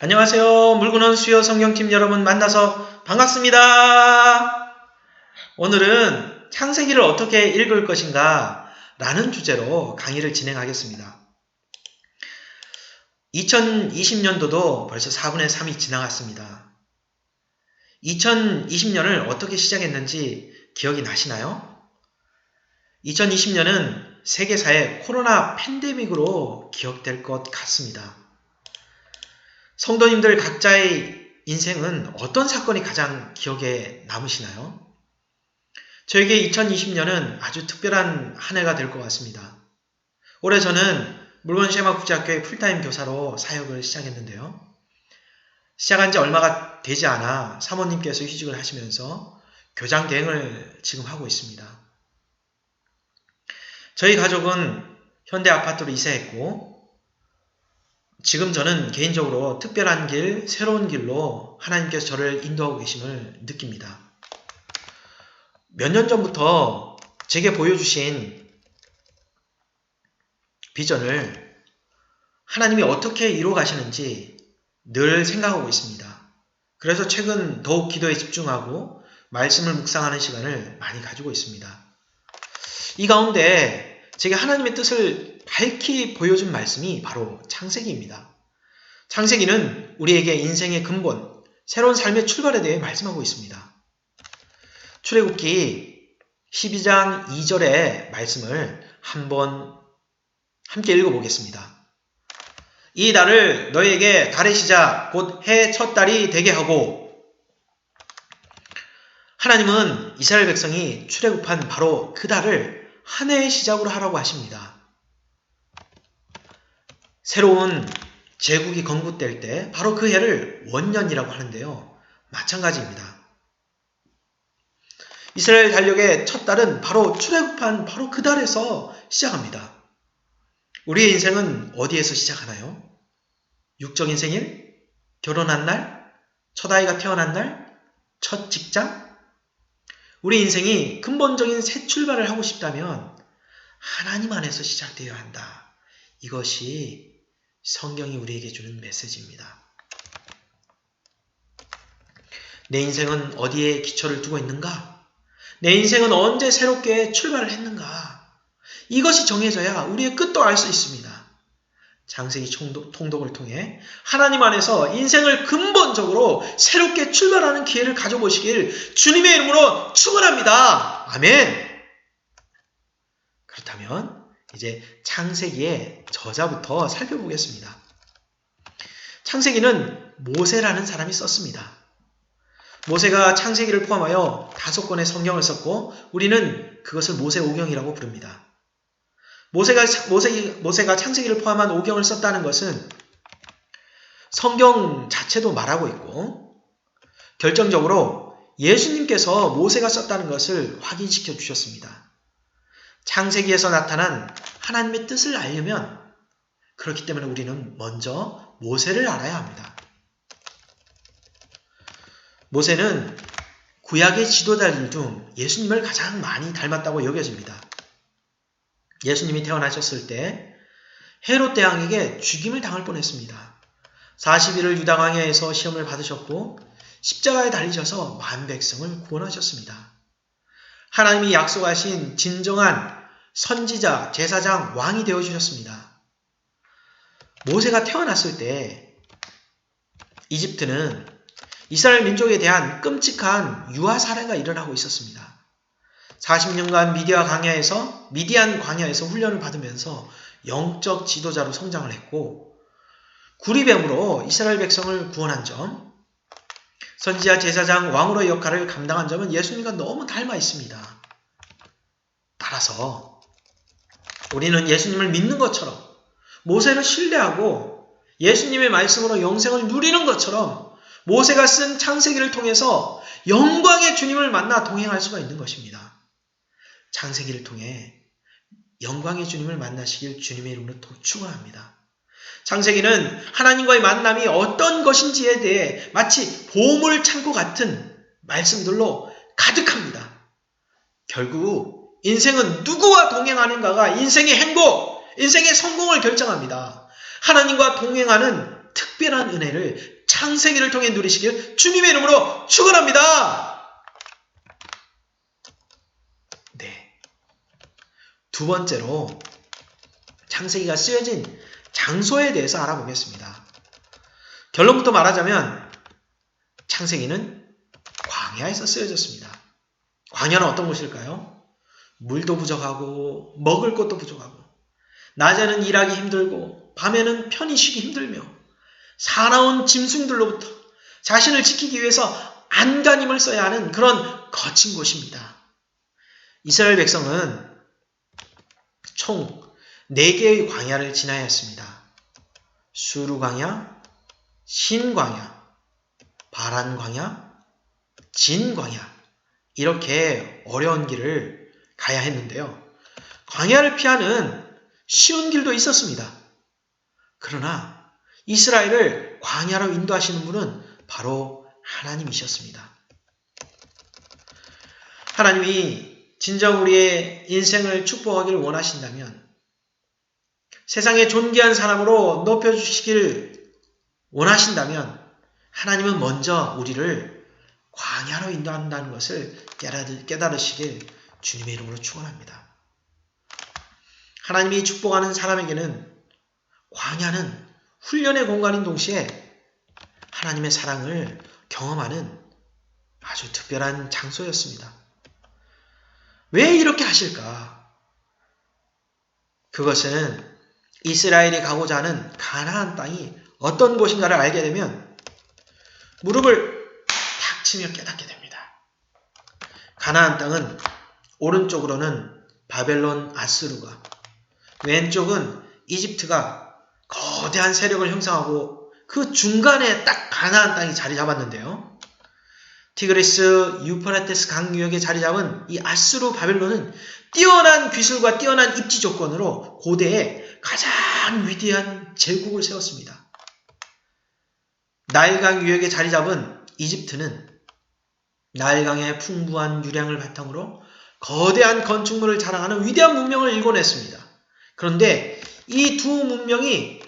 안녕하세요. 물구나무 수요 성경팀 여러분 만나서 반갑습니다. 오늘은 창세기를 어떻게 읽을 것인가 라는 주제로 강의를 진행하겠습니다. 2020년도도 벌써 4분의 3이 지나갔습니다. 2020년을 어떻게 시작했는지 기억이 나시나요? 2020년은 세계사의 코로나 팬데믹으로 기억될 것 같습니다. 성도님들 각자의 인생은 어떤 사건이 가장 기억에 남으시나요? 저에게 2020년은 아주 특별한 한 해가 될 것 같습니다. 올해 저는 물건시에마국제학교의 풀타임 교사로 사역을 시작했는데요. 시작한 지 얼마가 되지 않아 사모님께서 휴직을 하시면서 교장 대행을 지금 하고 있습니다. 저희 가족은 현대 아파트로 이사했고 지금 저는 개인적으로 특별한 길, 새로운 길로 하나님께서 저를 인도하고 계심을 느낍니다. 몇 년 전부터 제게 보여주신 비전을 하나님이 어떻게 이루어 가시는지 늘 생각하고 있습니다. 그래서 최근 더욱 기도에 집중하고 말씀을 묵상하는 시간을 많이 가지고 있습니다. 이 가운데 제게 하나님의 뜻을 밝히 보여준 말씀이 바로 창세기입니다. 창세기는 우리에게 인생의 근본, 새로운 삶의 출발에 대해 말씀하고 있습니다. 출애굽기 12장 2절의 말씀을 한번 함께 읽어보겠습니다. 이 달을 너희에게 달의 시작, 곧 해의 첫 달이 되게 하고, 하나님은 이스라엘 백성이 출애굽한 바로 그 달을 한 해의 시작으로 하라고 하십니다. 새로운 제국이 건국될 때 바로 그 해를 원년이라고 하는데요. 마찬가지입니다. 이스라엘 달력의 첫 달은 바로 출애굽한 바로 그 달에서 시작합니다. 우리의 인생은 어디에서 시작하나요? 육적인 생일? 결혼한 날? 첫 아이가 태어난 날? 첫 직장? 우리 인생이 근본적인 새 출발을 하고 싶다면 하나님 안에서 시작되어야 한다. 이것이 성경이 우리에게 주는 메시지입니다. 내 인생은 어디에 기초를 두고 있는가? 내 인생은 언제 새롭게 출발을 했는가? 이것이 정해져야 우리의 끝도 알 수 있습니다. 창세기 통독을 통해 하나님 안에서 인생을 근본적으로 새롭게 출발하는 기회를 가져보시길 주님의 이름으로 축원합니다. 아멘. 그렇다면 이제 창세기의 저자부터 살펴보겠습니다. 창세기는 모세라는 사람이 썼습니다. 모세가 창세기를 포함하여 5권의 성경을 썼고 우리는 그것을 모세오경이라고 부릅니다. 모세가 창세기를 포함한 오경을 썼다는 것은 성경 자체도 말하고 있고 결정적으로 예수님께서 모세가 썼다는 것을 확인시켜 주셨습니다. 창세기에서 나타난 하나님의 뜻을 알려면 그렇기 때문에 우리는 먼저 모세를 알아야 합니다. 모세는 구약의 지도자들 중 예수님을 가장 많이 닮았다고 여겨집니다. 예수님이 태어나셨을 때 헤롯 대왕에게 죽임을 당할 뻔했습니다. 40일을 유다 광야에서 시험을 받으셨고 십자가에 달리셔서 만 백성을 구원하셨습니다. 하나님이 약속하신 진정한 선지자, 제사장, 왕이 되어주셨습니다. 모세가 태어났을 때 이집트는 이스라엘 민족에 대한 끔찍한 유아 살해가 일어나고 있었습니다. 40년간 미디안 광야에서 훈련을 받으면서 영적 지도자로 성장을 했고 구리뱀으로 이스라엘 백성을 구원한 점, 선지자, 제사장, 왕으로의 역할을 감당한 점은 예수님과 너무 닮아 있습니다. 따라서 우리는 예수님을 믿는 것처럼 모세를 신뢰하고 예수님의 말씀으로 영생을 누리는 것처럼 모세가 쓴 창세기를 통해서 영광의 주님을 만나 동행할 수가 있는 것입니다. 창세기를 통해 영광의 주님을 만나시길 주님의 이름으로 축원합니다. 창세기는 하나님과의 만남이 어떤 것인지에 대해 마치 보물창고 같은 말씀들로 가득합니다. 결국 인생은 누구와 동행하는가가 인생의 행복, 인생의 성공을 결정합니다. 하나님과 동행하는 특별한 은혜를 창세기를 통해 누리시길 주님의 이름으로 축원합니다. 네. 두 번째로 창세기가 쓰여진 장소에 대해서 알아보겠습니다. 결론부터 말하자면 창세기는 광야에서 쓰여졌습니다. 광야는 어떤 곳일까요? 물도 부족하고 먹을 것도 부족하고 낮에는 일하기 힘들고 밤에는 편히 쉬기 힘들며 사나운 짐승들로부터 자신을 지키기 위해서 안간힘을 써야 하는 그런 거친 곳입니다. 이스라엘 백성은 총 4개의 광야를 지나야 했습니다. 수르 광야, 신 광야, 바란 광야, 진 광야, 이렇게 어려운 길을 가야 했는데요. 광야를 피하는 쉬운 길도 있었습니다. 그러나 이스라엘을 광야로 인도하시는 분은 바로 하나님이셨습니다. 하나님이 진정 우리의 인생을 축복하기를 원하신다면, 세상의 존귀한 사람으로 높여주시기를 원하신다면 하나님은 먼저 우리를 광야로 인도한다는 것을 깨달으시길 주님의 이름으로 축원합니다. 하나님이 축복하는 사람에게는 광야는 훈련의 공간인 동시에 하나님의 사랑을 경험하는 아주 특별한 장소였습니다. 왜 이렇게 하실까? 그것은 이스라엘이 가고자 하는 가나안 땅이 어떤 곳인가를 알게 되면 무릎을 탁 치며 깨닫게 됩니다. 가나안 땅은 오른쪽으로는 바벨론 아수르가, 왼쪽은 이집트가 거대한 세력을 형성하고 그 중간에 딱 가나안 땅이 자리 잡았는데요. 티그리스 유프라테스 강유역에 자리 잡은 이 아수르 바벨론은 뛰어난 기술과 뛰어난 입지 조건으로 고대에 가장 위대한 제국을 세웠습니다. 나일강 유역에 자리 잡은 이집트는 나일강의 풍부한 유량을 바탕으로 거대한 건축물을 자랑하는 위대한 문명을 일궈냈습니다. 그런데 이 두 문명이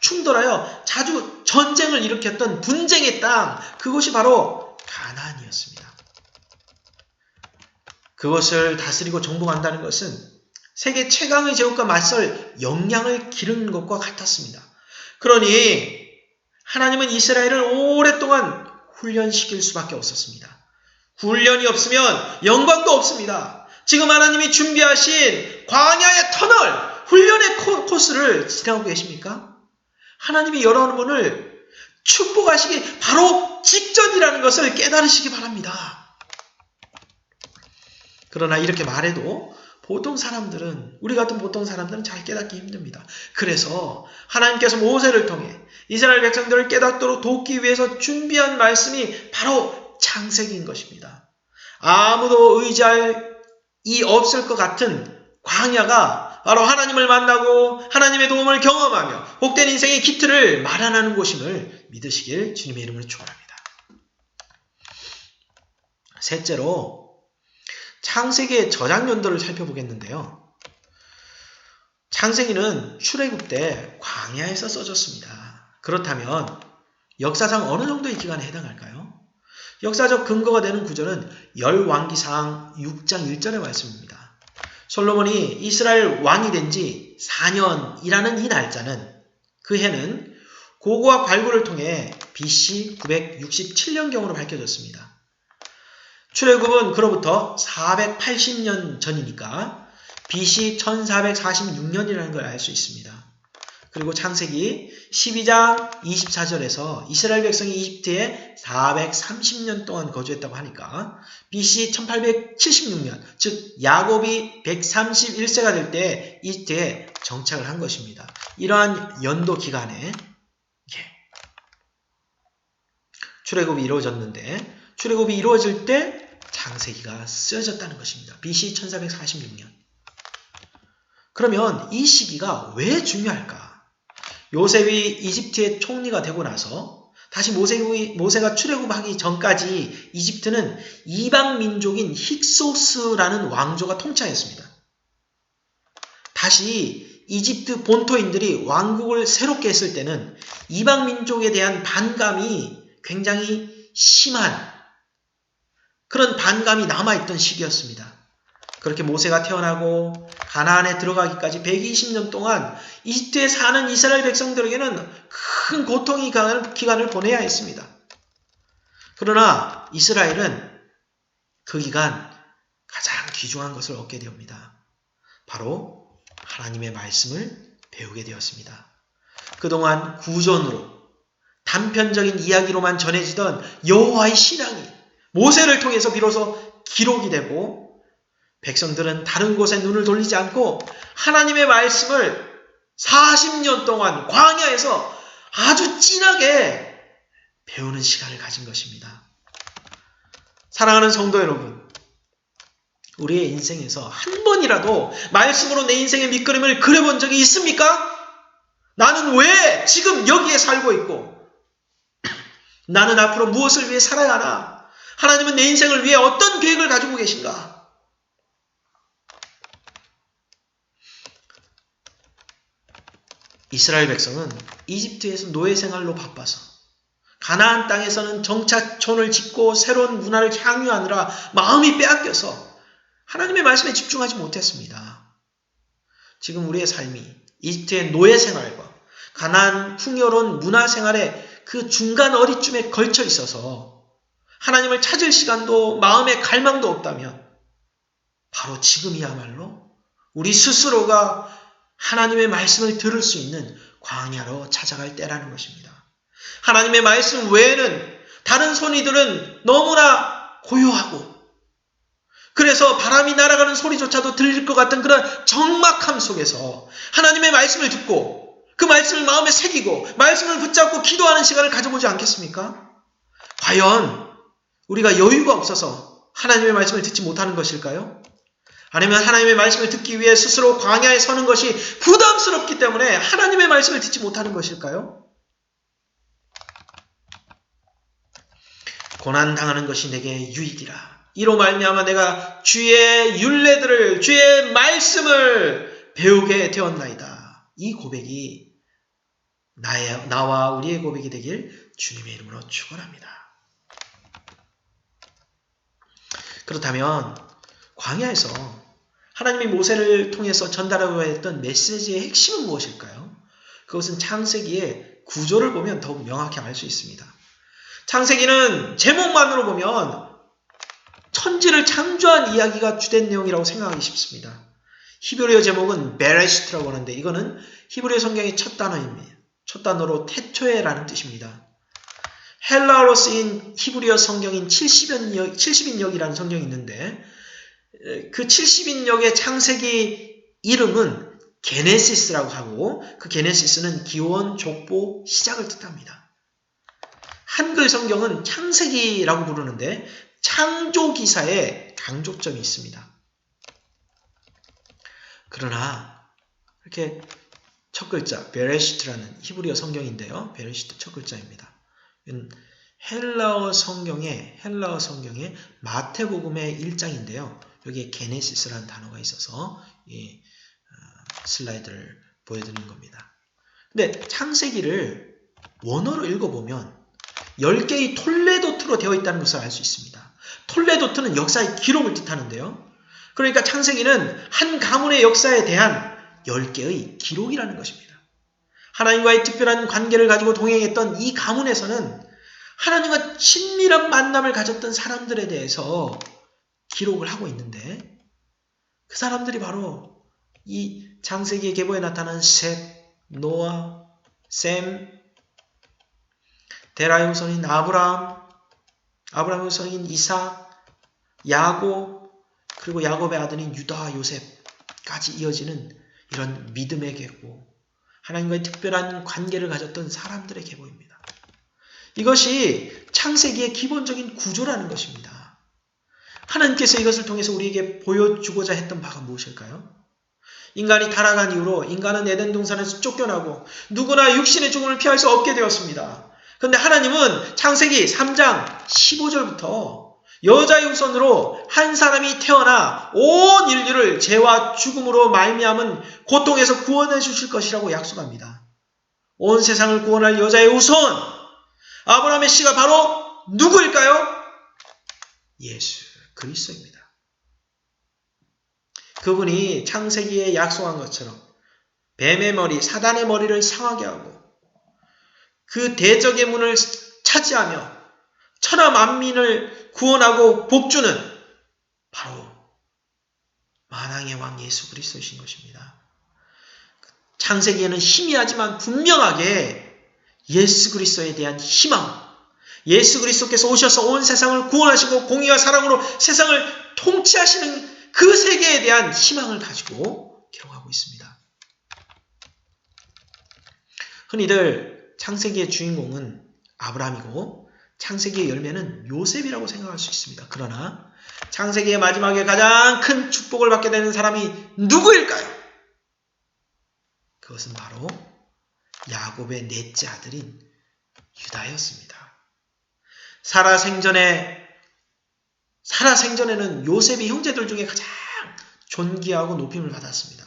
충돌하여 자주 전쟁을 일으켰던 분쟁의 땅, 그곳이 바로 가나안이었습니다. 그것을 다스리고 정복한다는 것은 세계 최강의 제국과 맞설 역량을 기르는 것과 같았습니다. 그러니 하나님은 이스라엘을 오랫동안 훈련시킬 수밖에 없었습니다. 훈련이 없으면 영광도 없습니다. 지금 하나님이 준비하신 광야의 터널, 훈련의 코스를 지나고 계십니까? 하나님이 여러분을 축복하시기 바로 직전이라는 것을 깨달으시기 바랍니다. 그러나 이렇게 말해도 보통 사람들은, 우리 같은 보통 사람들은 잘 깨닫기 힘듭니다. 그래서 하나님께서 모세를 통해 이스라엘 백성들을 깨닫도록 돕기 위해서 준비한 말씀이 바로 창세기인 것입니다. 아무도 의지할 이 없을 것 같은 광야가 바로 하나님을 만나고 하나님의 도움을 경험하며 복된 인생의 기틀을 마련하는 곳임을 믿으시길 주님의 이름으로 축원합니다. 셋째로 창세기의 저작 연도를 살펴보겠는데요. 창세기는 출애굽 때 광야에서 써졌습니다. 그렇다면 역사상 어느 정도의 기간에 해당할까요? 역사적 근거가 되는 구절은 열왕기상 6장 1절의 말씀입니다. 솔로몬이 이스라엘 왕이 된 지 4년이라는 이 날짜는, 그 해는 고고와 발굴을 통해 BC 967년경으로 밝혀졌습니다. 출애굽은 그로부터 480년 전이니까 BC 1446년이라는 걸 알 수 있습니다. 그리고 창세기 12장 24절에서 이스라엘 백성이 이집트에 430년 동안 거주했다고 하니까 BC 1876년, 즉 야곱이 131세가 될 때 이집트에 정착을 한 것입니다. 이러한 연도 기간에 출애굽이 이루어졌는데, 출애굽이 이루어질 때 창세기가 쓰여졌다는 것입니다. BC 1446년. 그러면 이 시기가 왜 중요할까? 요셉이 이집트의 총리가 되고 나서 다시 모세가 출애굽하기 전까지 이집트는 이방 민족인 힉소스라는 왕조가 통치하였습니다. 다시 이집트 본토인들이 왕국을 새롭게 했을 때는 이방 민족에 대한 반감이 굉장히 심한 그런 반감이 남아있던 시기였습니다. 그렇게 모세가 태어나고 가나안에 들어가기까지 120년 동안 이집트에 사는 이스라엘 백성들에게는 큰 고통의 기간을 보내야 했습니다. 그러나 이스라엘은 그 기간 가장 귀중한 것을 얻게 됩니다. 바로 하나님의 말씀을 배우게 되었습니다. 그동안 구전으로 단편적인 이야기로만 전해지던 여호와의 신앙이 모세를 통해서 비로소 기록이 되고 백성들은 다른 곳에 눈을 돌리지 않고 하나님의 말씀을 40년 동안 광야에서 아주 진하게 배우는 시간을 가진 것입니다. 사랑하는 성도 여러분, 우리의 인생에서 한 번이라도 말씀으로 내 인생의 밑그림을 그려본 적이 있습니까? 나는 왜 지금 여기에 살고 있고 나는 앞으로 무엇을 위해 살아야 하나? 하나님은 내 인생을 위해 어떤 계획을 가지고 계신가? 이스라엘 백성은 이집트에서 노예 생활로 바빠서 가나안 땅에서는 정착촌을 짓고 새로운 문화를 향유하느라 마음이 빼앗겨서 하나님의 말씀에 집중하지 못했습니다. 지금 우리의 삶이 이집트의 노예 생활과 가나안 풍요로운 문화 생활의 그 중간 어리쯤에 걸쳐 있어서 하나님을 찾을 시간도 마음의 갈망도 없다면 바로 지금이야말로 우리 스스로가 하나님의 말씀을 들을 수 있는 광야로 찾아갈 때라는 것입니다. 하나님의 말씀 외에는 다른 소리들은 너무나 고요하고 그래서 바람이 날아가는 소리조차도 들릴 것 같은 그런 적막함 속에서 하나님의 말씀을 듣고 그 말씀을 마음에 새기고 말씀을 붙잡고 기도하는 시간을 가져보지 않겠습니까? 과연 우리가 여유가 없어서 하나님의 말씀을 듣지 못하는 것일까요? 아니면 하나님의 말씀을 듣기 위해 스스로 광야에 서는 것이 부담스럽기 때문에 하나님의 말씀을 듣지 못하는 것일까요? 고난당하는 것이 내게 유익이라. 이로 말미암아 내가 주의 율례들을 주의 말씀을 배우게 되었나이다. 이 고백이 나와 우리의 고백이 되길 주님의 이름으로 축원합니다. 그렇다면 광야에서 하나님이 모세를 통해서 전달하고 했던 메시지의 핵심은 무엇일까요? 그것은 창세기의 구조를 보면 더욱 명확히 알 수 있습니다. 창세기는 제목만으로 보면 천지를 창조한 이야기가 주된 내용이라고 생각하기 쉽습니다. 히브리어 제목은 베레시트라고 하는데 이거는 히브리어 성경의 첫 단어입니다. 첫 단어로 태초에라는 뜻입니다. 헬라어로 쓰인 히브리어 성경인 70인역이라는 성경이 있는데 그 70인역의 창세기 이름은 게네시스라고 하고 그 게네시스는 기원, 족보, 시작을 뜻합니다. 한글 성경은 창세기라고 부르는데 창조기사에 강조점이 있습니다. 그러나 이렇게 첫 글자 베레시트라는 히브리어 성경인데요. 베레시트 첫 글자입니다. 헬라어 성경의 마태복음의 1장인데요. 여기에 게네시스라는 단어가 있어서 이 슬라이드를 보여드리는 겁니다. 근데 창세기를 원어로 읽어보면 10개의 톨레도트로 되어 있다는 것을 알 수 있습니다. 톨레도트는 역사의 기록을 뜻하는데요. 그러니까 창세기는 한 가문의 역사에 대한 10개의 기록이라는 것입니다. 하나님과의 특별한 관계를 가지고 동행했던 이 가문에서는 하나님과 친밀한 만남을 가졌던 사람들에 대해서 기록을 하고 있는데 그 사람들이 바로 이 창세기의 계보에 나타난 셋, 노아, 셈, 데라의 후손인 아브라함의 후손인 이삭, 야곱, 그리고 야곱의 아들인 유다와 요셉까지 이어지는 이런 믿음의 계보, 하나님과의 특별한 관계를 가졌던 사람들의 계보입니다. 이것이 창세기의 기본적인 구조라는 것입니다. 하나님께서 이것을 통해서 우리에게 보여주고자 했던 바가 무엇일까요? 인간이 타락한 이후로 인간은 에덴 동산에서 쫓겨나고 누구나 육신의 죽음을 피할 수 없게 되었습니다. 그런데 하나님은 창세기 3장 15절부터 여자의 후손으로 한 사람이 태어나 온 인류를 죄와 죽음으로 말미암은 고통에서 구원해 주실 것이라고 약속합니다. 온 세상을 구원할 여자의 후손, 아브라함의 씨가 바로 누구일까요? 예수 그리스도입니다. 그분이 창세기에 약속한 것처럼 뱀의 머리, 사단의 머리를 상하게 하고 그 대적의 문을 차지하며 천하 만민을 구원하고 복주는 바로 만왕의 왕 예수 그리스도이신 것입니다. 창세기에는 희미하지만 분명하게 예수 그리스도에 대한 희망, 예수 그리스도께서 오셔서 온 세상을 구원하시고 공의와 사랑으로 세상을 통치하시는 그 세계에 대한 희망을 가지고 기록하고 있습니다. 흔히들 창세기의 주인공은 아브라함이고 창세기의 열매는 요셉이라고 생각할 수 있습니다. 그러나 창세기의 마지막에 가장 큰 축복을 받게 되는 사람이 누구일까요? 그것은 바로 야곱의 넷째 아들인 유다였습니다. 사라 생전에는 요셉이 형제들 중에 가장 존귀하고 높임을 받았습니다.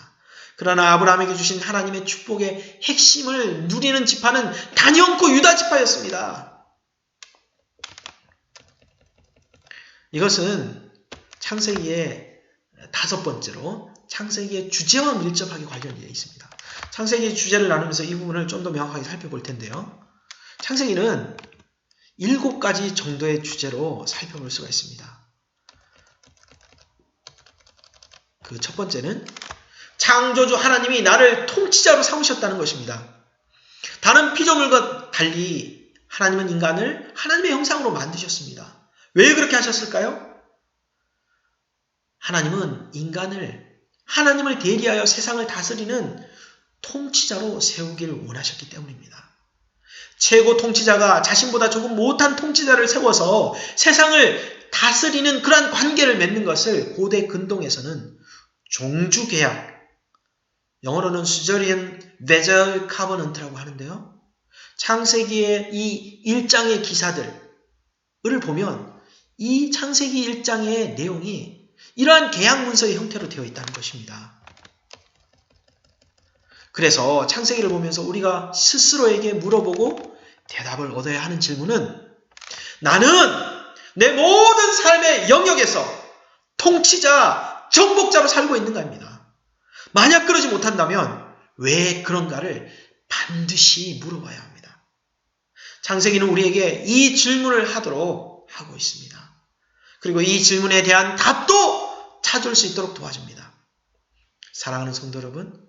그러나 아브라함에게 주신 하나님의 축복의 핵심을 누리는 지파는 단연코 유다 지파였습니다. 이것은 창세기의 5번째로 창세기의 주제와 밀접하게 관련되어 있습니다. 창세기의 주제를 나누면서 이 부분을 좀 더 명확하게 살펴볼 텐데요. 창세기는 7가지 정도의 주제로 살펴볼 수가 있습니다. 그 첫 번째는 창조주 하나님이 나를 통치자로 삼으셨다는 것입니다. 다른 피조물과 달리 하나님은 인간을 하나님의 형상으로 만드셨습니다. 왜 그렇게 하셨을까요? 하나님은 인간을 하나님을 대리하여 세상을 다스리는 통치자로 세우기를 원하셨기 때문입니다. 최고 통치자가 자신보다 조금 못한 통치자를 세워서 세상을 다스리는 그러한 관계를 맺는 것을 고대 근동에서는 종주계약, 영어로는 수저리안 베젤 카버넌트라고 하는데요. 창세기의 이 1장의 기사들을 보면 이 창세기 1장의 내용이 이러한 계약 문서의 형태로 되어 있다는 것입니다. 그래서 창세기를 보면서 우리가 스스로에게 물어보고 대답을 얻어야 하는 질문은 나는 내 모든 삶의 영역에서 통치자, 정복자로 살고 있는가입니다. 만약 그러지 못한다면 왜 그런가를 반드시 물어봐야 합니다. 창세기는 우리에게 이 질문을 하도록 하고 있습니다. 그리고 이 질문에 대한 답도 찾을 수 있도록 도와줍니다. 사랑하는 성도 여러분,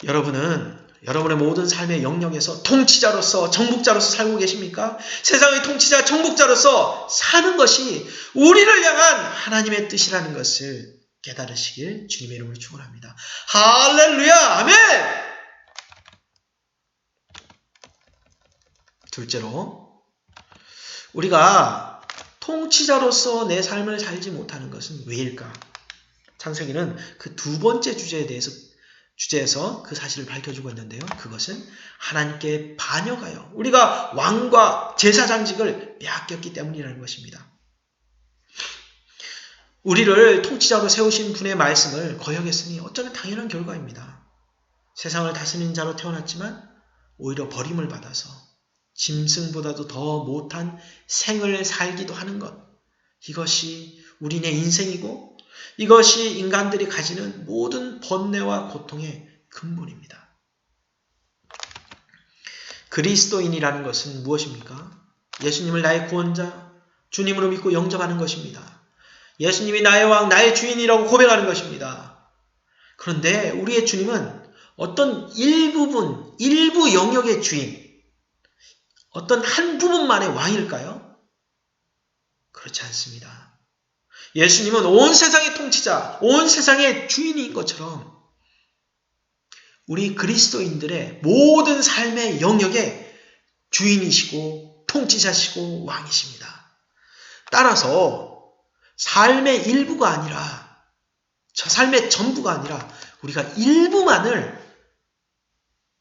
여러분은 여러분의 모든 삶의 영역에서 통치자로서 정복자로서 살고 계십니까? 세상의 통치자 정복자로서 사는 것이 우리를 향한 하나님의 뜻이라는 것을 깨달으시길 주님의 이름으로 축원합니다. 할렐루야! 아멘! 둘째로 우리가 통치자로서 내 삶을 살지 못하는 것은 왜일까? 창세기는 그 2번째 주제에서 그 사실을 밝혀주고 있는데요. 그것은 하나님께 반역하여 우리가 왕과 제사장직을 빼앗겼기 때문이라는 것입니다. 우리를 통치자로 세우신 분의 말씀을 거역했으니 어쩌면 당연한 결과입니다. 세상을 다스리는 자로 태어났지만 오히려 버림을 받아서 짐승보다도 더 못한 생을 살기도 하는 것, 이것이 우리네 인생이고 이것이 인간들이 가지는 모든 번뇌와 고통의 근본입니다. 그리스도인이라는 것은 무엇입니까? 예수님을 나의 구원자, 주님으로 믿고 영접하는 것입니다. 예수님이 나의 왕, 나의 주인이라고 고백하는 것입니다. 그런데 우리의 주님은 어떤 일부 영역의 주인, 어떤 한 부분만의 왕일까요? 그렇지 않습니다. 예수님은 온 세상의 통치자, 온 세상의 주인인 것처럼 우리 그리스도인들의 모든 삶의 영역의 주인이시고 통치자시고 왕이십니다. 따라서 삶의 일부가 아니라, 저 삶의 전부가 아니라 우리가 일부만을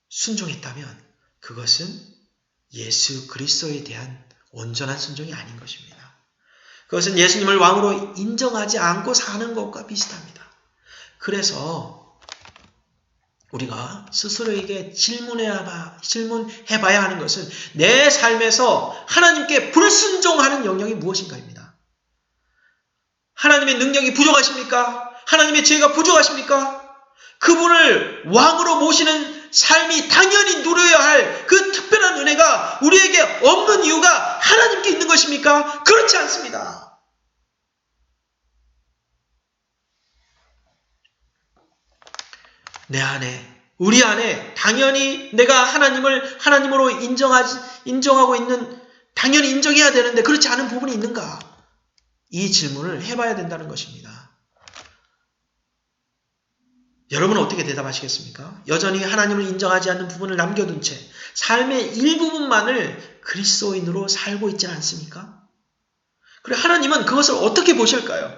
순종했다면 그것은 예수 그리스도에 대한 온전한 순종이 아닌 것입니다. 그것은 예수님을 왕으로 인정하지 않고 사는 것과 비슷합니다. 그래서 우리가 스스로에게 질문해봐야 하는 것은 내 삶에서 하나님께 불순종하는 영역이 무엇인가입니다. 하나님의 능력이 부족하십니까? 하나님의 지혜가 부족하십니까? 그분을 왕으로 모시는 삶이 당연히 누려야 할 그 특별한 은혜가 우리에게 없는 이유가 하나님께 있는 것입니까? 그렇지 않습니다. 내 안에, 우리 안에 당연히 내가 하나님을 하나님으로 인정하고 있는, 당연히 인정해야 되는데 그렇지 않은 부분이 있는가? 이 질문을 해봐야 된다는 것입니다. 여러분은 어떻게 대답하시겠습니까? 여전히 하나님을 인정하지 않는 부분을 남겨둔 채 삶의 일부분만을 그리스도인으로 살고 있지는 않습니까? 그리고 하나님은 그것을 어떻게 보실까요?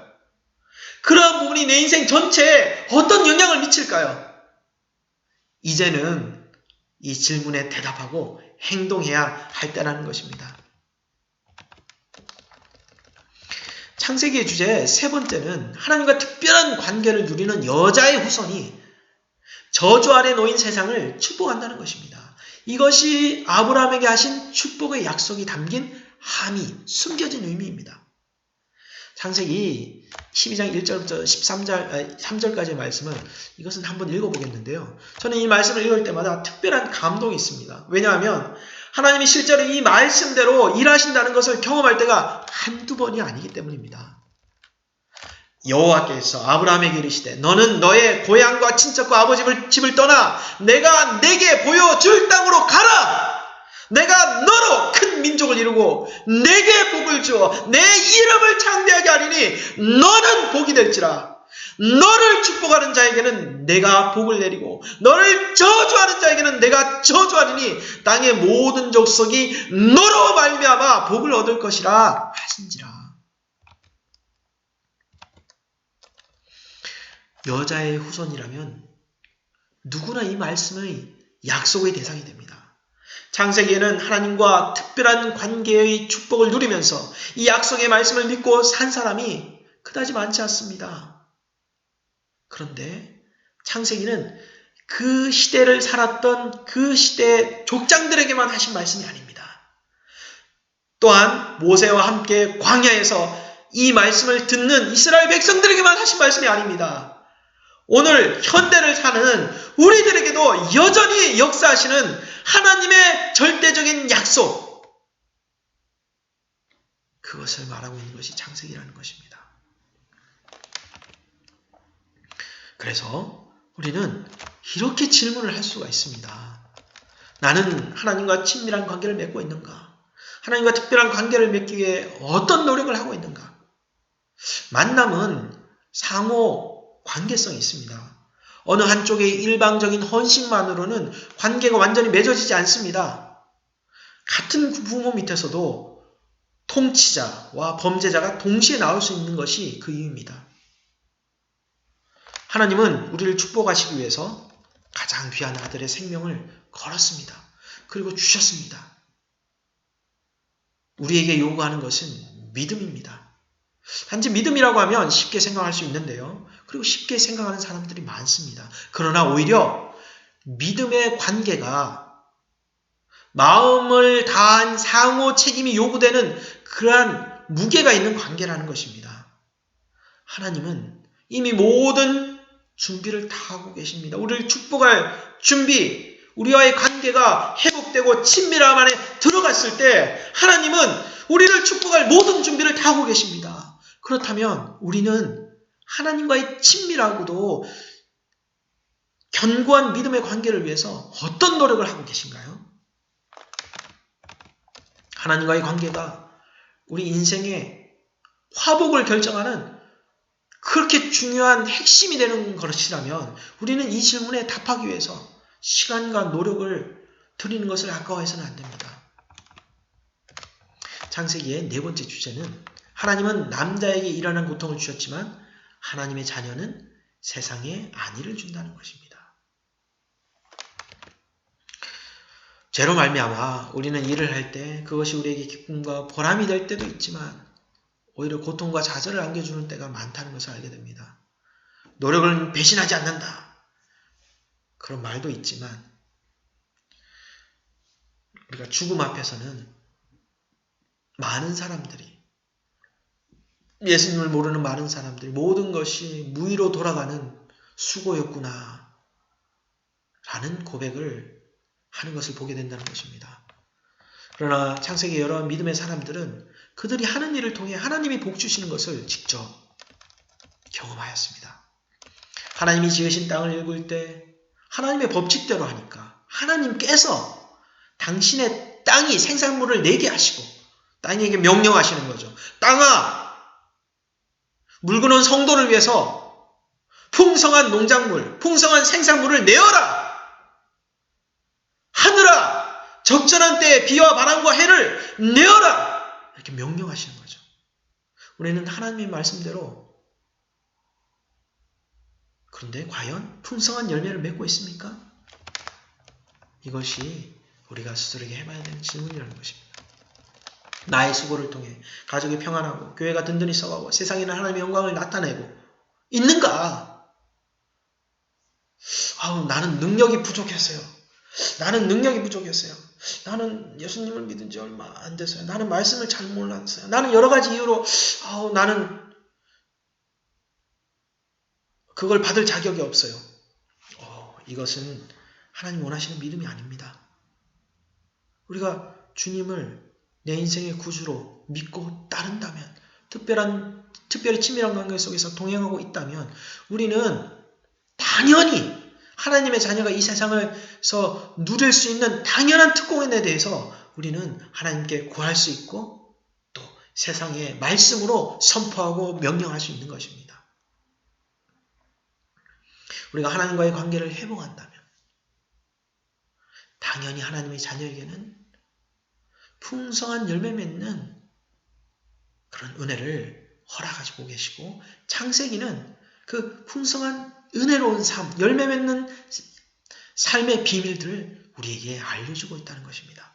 그러한 부분이 내 인생 전체에 어떤 영향을 미칠까요? 이제는 이 질문에 대답하고 행동해야 할 때라는 것입니다. 창세기의 주제 세 번째는 하나님과 특별한 관계를 누리는 여자의 후손이 저주 아래 놓인 세상을 축복한다는 것입니다. 이것이 아브라함에게 하신 축복의 약속이 담긴 함이 숨겨진 의미입니다. 창세기 12장 1절부터 3절까지의 말씀은 이것은 한번 읽어보겠는데요. 저는 이 말씀을 읽을 때마다 특별한 감동이 있습니다. 왜냐하면 하나님이 실제로 이 말씀대로 일하신다는 것을 경험할 때가 한두 번이 아니기 때문입니다. 여호와께서 아브라함에게 이르시되 너는 너의 고향과 친척과 아버지 집을 떠나 내가 내게 보여줄 땅으로 가라. 내가 너로 큰 민족을 이루고 내게 복을 주어 내 이름을 창대하게 하리니 너는 복이 될지라. 너를 축복하는 자에게는 내가 복을 내리고 너를 저주하는 자에게는 내가 저주하리니 땅의 모든 족속이 너로 말미암아 복을 얻을 것이라 하신지라. 여자의 후손이라면 누구나 이 말씀의 약속의 대상이 됩니다. 창세기에는 하나님과 특별한 관계의 축복을 누리면서 이 약속의 말씀을 믿고 산 사람이 그다지 많지 않습니다. 그런데 창세기는 그 시대를 살았던 그 시대의 족장들에게만 하신 말씀이 아닙니다. 또한 모세와 함께 광야에서 이 말씀을 듣는 이스라엘 백성들에게만 하신 말씀이 아닙니다. 오늘 현대를 사는 우리들에게도 여전히 역사하시는 하나님의 절대적인 약속, 그것을 말하고 있는 것이 창세기라는 것입니다. 그래서 우리는 이렇게 질문을 할 수가 있습니다. 나는 하나님과 친밀한 관계를 맺고 있는가? 하나님과 특별한 관계를 맺기 위해 어떤 노력을 하고 있는가? 만남은 상호 관계성이 있습니다. 어느 한쪽의 일방적인 헌신만으로는 관계가 완전히 맺어지지 않습니다. 같은 부모 밑에서도 통치자와 범죄자가 동시에 나올 수 있는 것이 그 이유입니다. 하나님은 우리를 축복하시기 위해서 가장 귀한 아들의 생명을 걸었습니다. 그리고 주셨습니다. 우리에게 요구하는 것은 믿음입니다. 단지 믿음이라고 하면 쉽게 생각할 수 있는데요. 그리고 쉽게 생각하는 사람들이 많습니다. 그러나 오히려 믿음의 관계가 마음을 다한 상호 책임이 요구되는 그러한 무게가 있는 관계라는 것입니다. 하나님은 이미 모든 준비를 다 하고 계십니다. 우리를 축복할 준비, 우리와의 관계가 회복되고 친밀함 안에 들어갔을 때 하나님은 우리를 축복할 모든 준비를 다 하고 계십니다. 그렇다면 우리는 하나님과의 친밀하고도 견고한 믿음의 관계를 위해서 어떤 노력을 하고 계신가요? 하나님과의 관계가 우리 인생의 화복을 결정하는 그렇게 중요한 핵심이 되는 것이라면 우리는 이 질문에 답하기 위해서 시간과 노력을 들이는 것을 아까워해서는 안 됩니다. 창세기의 네 번째 주제는 하나님은 남자에게 일어난 고통을 주셨지만 하나님의 자녀는 세상에 안위를 준다는 것입니다. 죄로 말미암아 우리는 일을 할 때 그것이 우리에게 기쁨과 보람이 될 때도 있지만 오히려 고통과 좌절을 안겨주는 때가 많다는 것을 알게 됩니다. 노력을 배신하지 않는다. 그런 말도 있지만 우리가 죽음 앞에서는 많은 사람들이, 예수님을 모르는 많은 사람들이 모든 것이 무의로 돌아가는 수고였구나 라는 고백을 하는 것을 보게 된다는 것입니다. 그러나 창세기 여러 믿음의 사람들은 그들이 하는 일을 통해 하나님이 복 주시는 것을 직접 경험하였습니다. 하나님이 지으신 땅을 읽을 때 하나님의 법칙대로 하니까 하나님께서 당신의 땅이 생산물을 내게 하시고 땅에게 명령하시는 거죠. 땅아! 묽은 성도를 위해서 풍성한 농작물, 풍성한 생산물을 내어라! 하늘아! 적절한 때에 비와 바람과 해를 내어라! 이렇게 명령하시는 거죠. 우리는 하나님의 말씀대로, 그런데 과연 풍성한 열매를 맺고 있습니까? 이것이 우리가 스스로에게 해봐야 되는 질문이라는 것입니다. 나의 수고를 통해 가족이 평안하고 교회가 든든히 서가고 세상에는 하나님의 영광을 나타내고 있는가? 나는 능력이 부족했어요. 나는 예수님을 믿은 지 얼마 안 됐어요. 나는 말씀을 잘 몰랐어요. 나는 여러 가지 이유로 나는 그걸 받을 자격이 없어요. 이것은 하나님 원하시는 믿음이 아닙니다. 우리가 주님을 내 인생의 구주로 믿고 따른다면, 특별히 친밀한 관계 속에서 동행하고 있다면 우리는 당연히 하나님의 자녀가 이 세상에서 누릴 수 있는 당연한 특권에 대해서 우리는 하나님께 구할 수 있고 또 세상의 말씀으로 선포하고 명령할 수 있는 것입니다. 우리가 하나님과의 관계를 회복한다면 당연히 하나님의 자녀에게는 풍성한 열매 맺는 그런 은혜를 허락하시고 계시고, 창세기는 그 풍성한 은혜로운 삶, 열매 맺는 삶의 비밀들을 우리에게 알려주고 있다는 것입니다.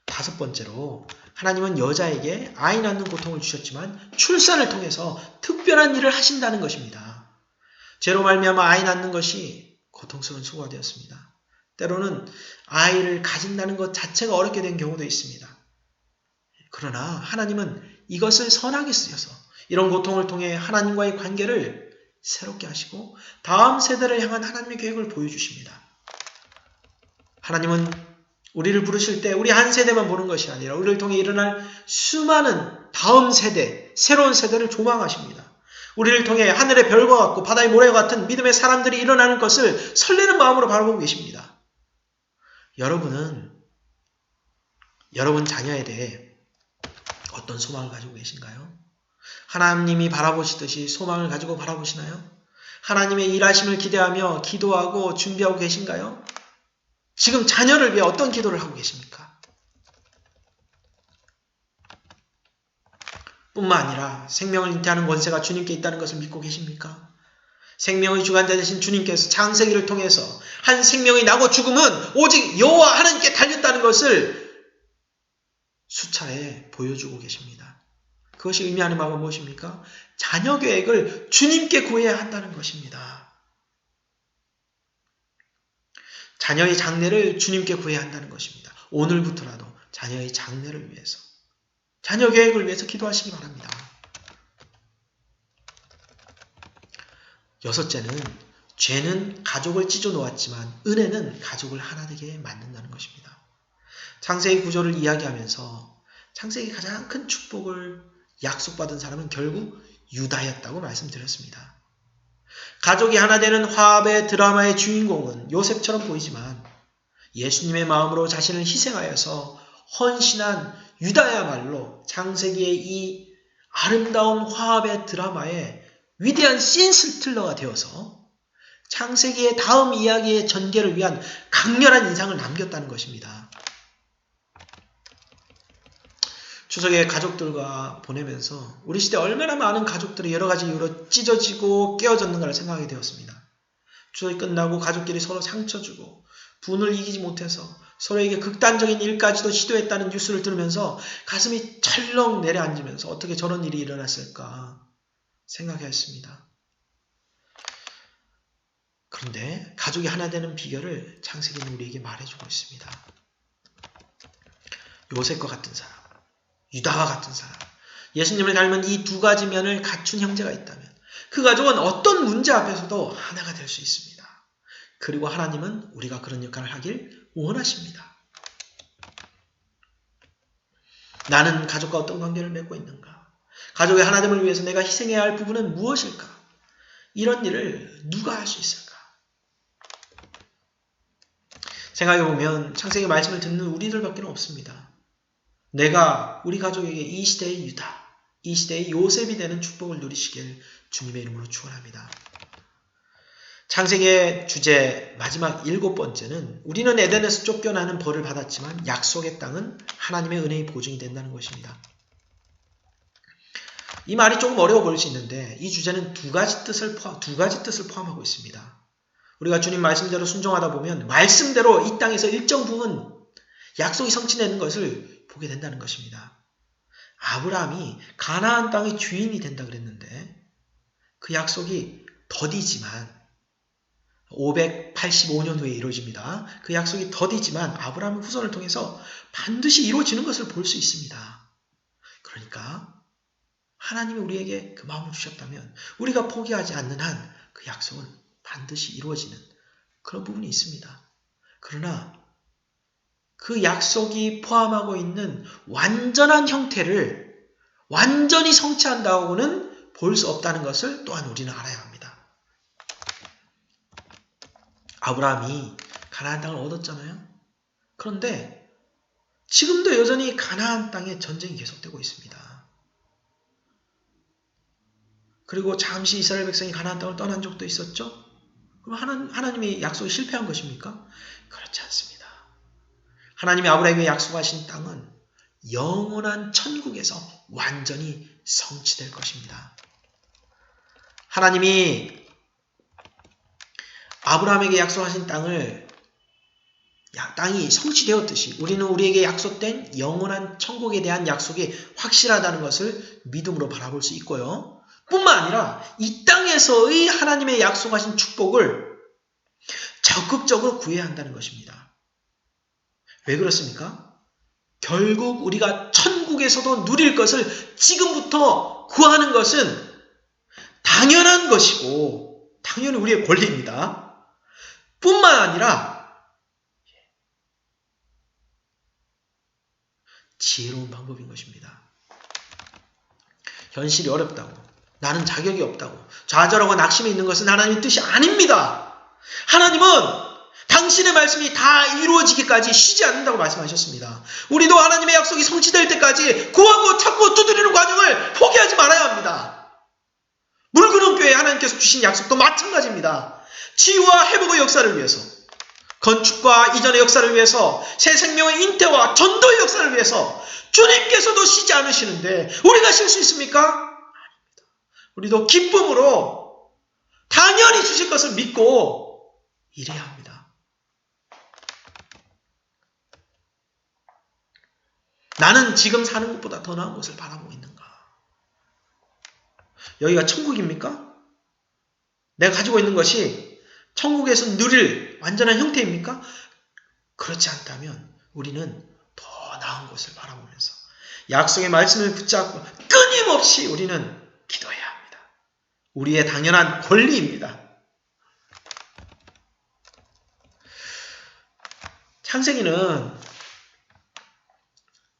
다섯 번째로, 하나님은 여자에게 아이 낳는 고통을 주셨지만 출산을 통해서 특별한 일을 하신다는 것입니다. 죄로 말미암아 아이 낳는 것이 고통스러운 수고가 되었습니다. 때로는 아이를 가진다는 것 자체가 어렵게 된 경우도 있습니다. 그러나 하나님은 이것을 선하게 쓰셔서 이런 고통을 통해 하나님과의 관계를 새롭게 하시고 다음 세대를 향한 하나님의 계획을 보여주십니다. 하나님은 우리를 부르실 때 우리 한 세대만 보는 것이 아니라 우리를 통해 일어날 수많은 다음 세대, 새로운 세대를 조망하십니다. 우리를 통해 하늘의 별과 같고 바다의 모래와 같은 믿음의 사람들이 일어나는 것을 설레는 마음으로 바라보고 계십니다. 여러분 자녀에 대해 어떤 소망을 가지고 계신가요? 하나님이 바라보시듯이 소망을 가지고 바라보시나요? 하나님의 일하심을 기대하며 기도하고 준비하고 계신가요? 지금 자녀를 위해 어떤 기도를 하고 계십니까? 뿐만 아니라 생명을 잉태하는 권세가 주님께 있다는 것을 믿고 계십니까? 생명의 주관자 되신 주님께서 창세기를 통해서 한 생명이 나고 죽음은 오직 여호와 하나님께 달렸다는 것을 수차례 보여주고 계십니다. 그것이 의미하는 바가 무엇입니까? 자녀 계획을 주님께 구해야 한다는 것입니다. 자녀의 장래를 주님께 구해야 한다는 것입니다. 오늘부터라도 자녀의 장래를 위해서, 자녀 계획을 위해서 기도하시기 바랍니다. 여섯째는, 죄는 가족을 찢어 놓았지만 은혜는 가족을 하나 되게 만든다는 것입니다. 창세기 구조를 이야기하면서 창세기 가장 큰 축복을 약속받은 사람은 결국 유다였다고 말씀드렸습니다. 가족이 하나 되는 화합의 드라마의 주인공은 요셉처럼 보이지만 예수님의 마음으로 자신을 희생하여서 헌신한 유다야말로 창세기의 이 아름다운 화합의 드라마의 위대한 씬스틸러가 되어서 창세기의 다음 이야기의 전개를 위한 강렬한 인상을 남겼다는 것입니다. 추석에 가족들과 보내면서 우리 시대에 얼마나 많은 가족들이 여러 가지 이유로 찢어지고 깨어졌는가를 생각하게 되었습니다. 추석이 끝나고 가족끼리 서로 상처 주고 분을 이기지 못해서 서로에게 극단적인 일까지도 시도했다는 뉴스를 들으면서 가슴이 철렁 내려앉으면서 어떻게 저런 일이 일어났을까 생각했습니다. 그런데 가족이 하나 되는 비결을 창세기는 우리에게 말해주고 있습니다. 요셉과 같은 사람, 유다와 같은 사람, 예수님을 닮은 이 두 가지 면을 갖춘 형제가 있다면 그 가족은 어떤 문제 앞에서도 하나가 될 수 있습니다. 그리고 하나님은 우리가 그런 역할을 하길 원하십니다. 나는 가족과 어떤 관계를 맺고 있는가? 가족의 하나됨을 위해서 내가 희생해야 할 부분은 무엇일까? 이런 일을 누가 할 수 있을까? 생각해보면 창세기 말씀을 듣는 우리들밖에 없습니다. 내가 우리 가족에게 이 시대의 유다, 이 시대의 요셉이 되는 축복을 누리시길 주님의 이름으로 축원합니다. 창세기의 주제 마지막 7번째는 우리는 에덴에서 쫓겨나는 벌을 받았지만 약속의 땅은 하나님의 은혜의 보증이 된다는 것입니다. 이 말이 조금 어려워 보일 수 있는데 이 주제는 두 가지 뜻을 포함하고 있습니다. 우리가 주님 말씀대로 순종하다 보면 말씀대로 이 땅에서 일정 부분 약속이 성취되는 것을 보게 된다는 것입니다. 아브라함이 가나안 땅의 주인이 된다 그랬는데 그 약속이 더디지만 585년 후에 이루어집니다. 그 약속이 더디지만 아브라함의 후손을 통해서 반드시 이루어지는 것을 볼 수 있습니다. 그러니까 하나님이 우리에게 그 마음을 주셨다면 우리가 포기하지 않는 한 그 약속은 반드시 이루어지는 그런 부분이 있습니다. 그러나 그 약속이 포함하고 있는 완전한 형태를 완전히 성취한다고는 볼 수 없다는 것을 또한 우리는 알아야 합니다. 아브라함이 가나안 땅을 얻었잖아요. 그런데 지금도 여전히 가나안 땅에 전쟁이 계속되고 있습니다. 그리고 잠시 이스라엘 백성이 가나안 땅을 떠난 적도 있었죠. 그럼 하나님이 약속이 실패한 것입니까? 그렇지 않습니다. 하나님이 아브라함에게 약속하신 땅은 영원한 천국에서 완전히 성취될 것입니다. 하나님이 아브라함에게 약속하신 땅이 성취되었듯이 우리는 우리에게 약속된 영원한 천국에 대한 약속이 확실하다는 것을 믿음으로 바라볼 수 있고요. 뿐만 아니라 이 땅에서의 하나님의 약속하신 축복을 적극적으로 구해야 한다는 것입니다. 왜 그렇습니까? 결국 우리가 천국에서도 누릴 것을 지금부터 구하는 것은 당연한 것이고 당연히 우리의 권리입니다. 뿐만 아니라 지혜로운 방법인 것입니다. 현실이 어렵다고 나는 자격이 없다고 좌절하고 낙심해 있는 것은 하나님의 뜻이 아닙니다. 하나님은 당신의 말씀이 다 이루어지기까지 쉬지 않는다고 말씀하셨습니다. 우리도 하나님의 약속이 성취될 때까지 구하고 찾고 두드리는 과정을 포기하지 말아야 합니다. 물그름교회에 하나님께서 주신 약속도 마찬가지입니다. 치유와 회복의 역사를 위해서, 건축과 이전의 역사를 위해서, 새 생명의 잉태와 전도의 역사를 위해서 주님께서도 쉬지 않으시는데 우리가 쉴 수 있습니까? 우리도 기쁨으로 당연히 주실 것을 믿고 일해야 합니다. 나는 지금 사는 것보다 더 나은 것을 바라보고 있는가? 여기가 천국입니까? 내가 가지고 있는 것이 천국에서 누릴 완전한 형태입니까? 그렇지 않다면 우리는 더 나은 것을 바라보면서 약속의 말씀을 붙잡고 끊임없이 우리는 기도해야 합니다. 우리의 당연한 권리입니다. 창세기는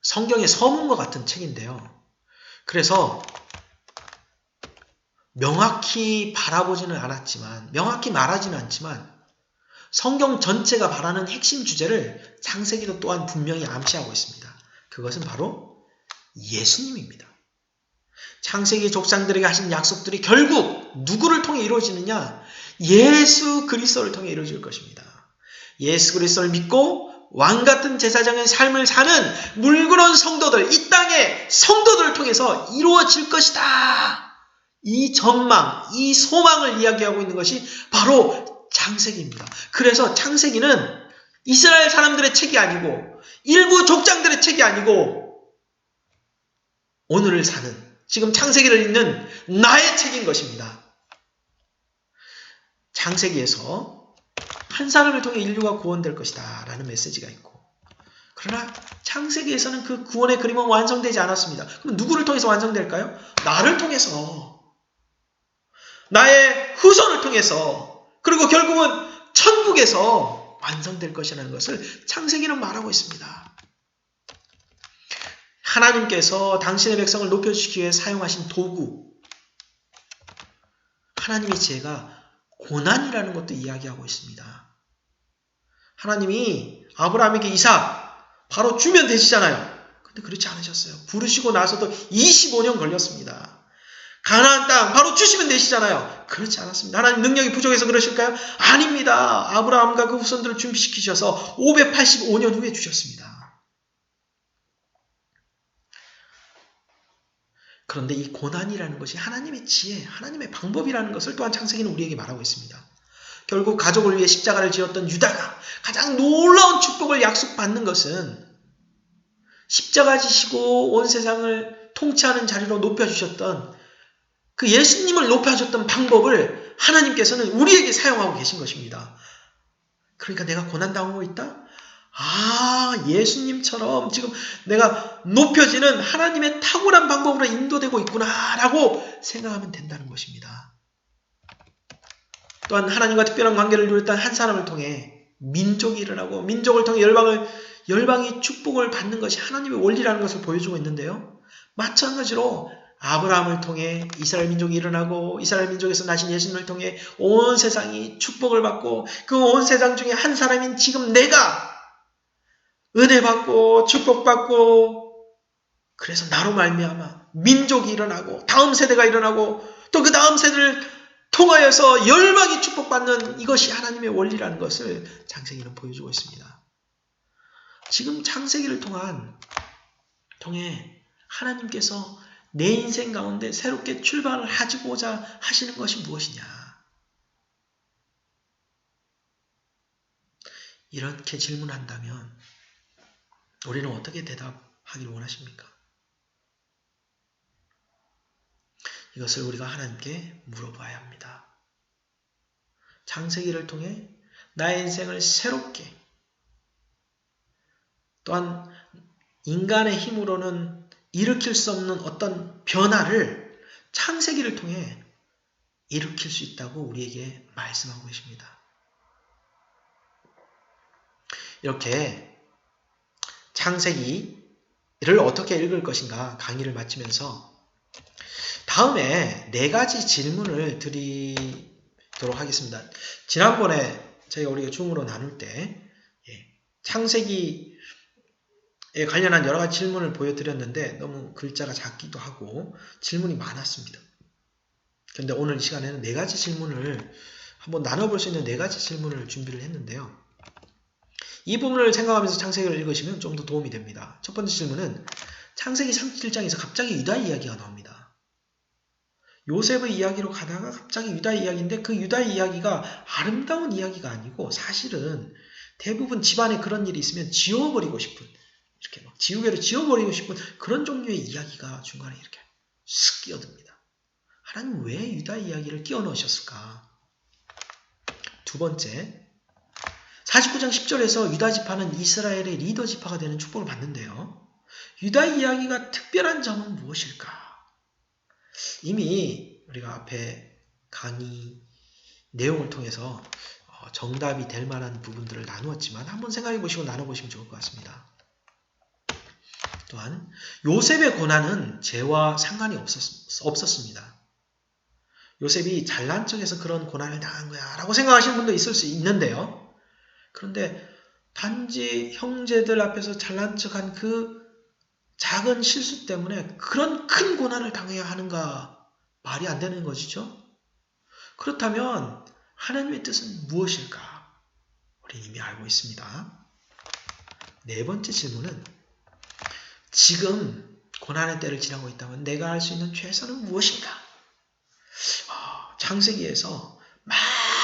성경의 서문과 같은 책인데요. 그래서 명확히 바라보지는 않았지만, 명확히 말하지는 않지만 성경 전체가 바라는 핵심 주제를 창세기도 또한 분명히 암시하고 있습니다. 그것은 바로 예수님입니다. 창세기 족장들에게 하신 약속들이 결국 누구를 통해 이루어지느냐? 예수 그리스도를 통해 이루어질 것입니다. 예수 그리스도를 믿고 왕같은 제사장의 삶을 사는 물그런 성도들, 이 땅의 성도들을 통해서 이루어질 것이다. 이 전망, 이 소망을 이야기하고 있는 것이 바로 창세기입니다. 그래서 창세기는 이스라엘 사람들의 책이 아니고 일부 족장들의 책이 아니고 오늘을 사는 지금 창세기를 읽는 나의 책인 것입니다. 창세기에서 한 사람을 통해 인류가 구원될 것이다 라는 메시지가 있고, 그러나 창세기에서는 그 구원의 그림은 완성되지 않았습니다. 그럼 누구를 통해서 완성될까요? 나를 통해서, 나의 후손을 통해서, 그리고 결국은 천국에서 완성될 것이라는 것을 창세기는 말하고 있습니다. 하나님께서 당신의 백성을 높여주시기 위해 사용하신 도구, 하나님의 지혜가 고난이라는 것도 이야기하고 있습니다. 하나님이 아브라함에게 이삭 바로 주면 되시잖아요. 근데 그렇지 않으셨어요. 부르시고 나서도 25년 걸렸습니다. 가나안 땅 바로 주시면 되시잖아요. 그렇지 않았습니다. 하나님 능력이 부족해서 그러실까요? 아닙니다. 아브라함과 그 후손들을 준비시키셔서 585년 후에 주셨습니다. 그런데 이 고난이라는 것이 하나님의 지혜, 하나님의 방법이라는 것을 또한 창세기는 우리에게 말하고 있습니다. 결국 가족을 위해 십자가를 지었던 유다가 가장 놀라운 축복을 약속받는 것은 십자가 지시고 온 세상을 통치하는 자리로 높여주셨던 그 예수님을 높여줬던 방법을 하나님께서는 우리에게 사용하고 계신 것입니다. 그러니까 내가 고난당하고 있다? 예수님처럼 지금 내가 높여지는 하나님의 탁월한 방법으로 인도되고 있구나라고 생각하면 된다는 것입니다. 또한 하나님과 특별한 관계를 누렸던 한 사람을 통해 민족이 일어나고 민족을 통해 열방이 축복을 받는 것이 하나님의 원리라는 것을 보여주고 있는데요. 마찬가지로 아브라함을 통해 이스라엘 민족이 일어나고 이스라엘 민족에서 나신 예수님을 통해 온 세상이 축복을 받고 그 온 세상 중에 한 사람인 지금 내가 은혜 받고 축복받고, 그래서 나로 말미암아 민족이 일어나고 다음 세대가 일어나고 또 그 다음 세대를 통하여서 열방이 축복받는 이것이 하나님의 원리라는 것을 창세기는 보여주고 있습니다. 지금 창세기를 통해 하나님께서 내 인생 가운데 새롭게 출발을 하시고자 하시는 것이 무엇이냐? 이렇게 질문한다면 우리는 어떻게 대답하기를 원하십니까? 이것을 우리가 하나님께 물어봐야 합니다. 창세기를 통해 나의 인생을 새롭게, 또한 인간의 힘으로는 일으킬 수 없는 어떤 변화를 창세기를 통해 일으킬 수 있다고 우리에게 말씀하고 계십니다. 이렇게 창세기를 어떻게 읽을 것인가 강의를 마치면서 다음에 4가지 질문을 드리도록 하겠습니다. 지난번에 우리가 줌으로 나눌 때 창세기에 관련한 여러 가지 질문을 보여드렸는데 너무 글자가 작기도 하고 질문이 많았습니다. 그런데 오늘 이 시간에는 4가지 질문을 한번 나눠볼 수 있는 4가지 질문을 준비를 했는데요. 이 부분을 생각하면서 창세기를 읽으시면 좀 더 도움이 됩니다. 첫 번째 질문은 창세기 37장에서 갑자기 유다 이야기가 나옵니다. 요셉의 이야기로 가다가 갑자기 유다 이야기인데 그 유다 이야기가 아름다운 이야기가 아니고 사실은 대부분 집안에 그런 일이 있으면 지워버리고 싶은, 이렇게 막 지우개로 지워버리고 싶은 그런 종류의 이야기가 중간에 이렇게 쓱 끼어듭니다. 하나님 왜 유다 이야기를 끼워 넣으셨을까? 두 번째, 49장 10절에서 유다 지파는 이스라엘의 리더 지파가 되는 축복을 받는데요. 유다 이야기가 특별한 점은 무엇일까? 이미 우리가 앞에 강의 내용을 통해서 정답이 될 만한 부분들을 나누었지만 한번 생각해 보시고 나눠보시면 좋을 것 같습니다. 또한 요셉의 고난은 죄와 상관이 없었습니다. 요셉이 잘난 척해서 그런 고난을 당한 거야 라고 생각하시는 분도 있을 수 있는데요. 그런데 단지 형제들 앞에서 잘난 척한 그 작은 실수 때문에 그런 큰 고난을 당해야 하는가? 말이 안 되는 것이죠. 그렇다면 하나님의 뜻은 무엇일까? 우리는 이미 알고 있습니다. 4번째 질문은 지금 고난의 때를 지나고 있다면 내가 할 수 있는 최선은 무엇인가? 창세기에서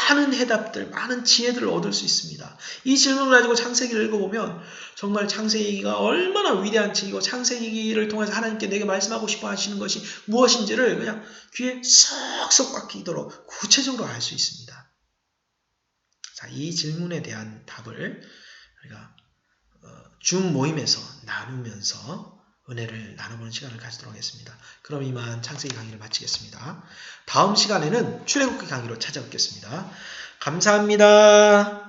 많은 해답들, 많은 지혜들을 얻을 수 있습니다. 이 질문을 가지고 창세기를 읽어보면 정말 창세기가 얼마나 위대한 책이고 창세기를 통해서 하나님께 내게 말씀하고 싶어 하시는 것이 무엇인지를 그냥 귀에 쏙쏙 박히도록 구체적으로 알 수 있습니다. 자, 이 질문에 대한 답을 우리가 줌 모임에서 나누면서 은혜를 나눠보는 시간을 가지도록 하겠습니다. 그럼 이만 창세기 강의를 마치겠습니다. 다음 시간에는 출애굽기 강의로 찾아뵙겠습니다. 감사합니다.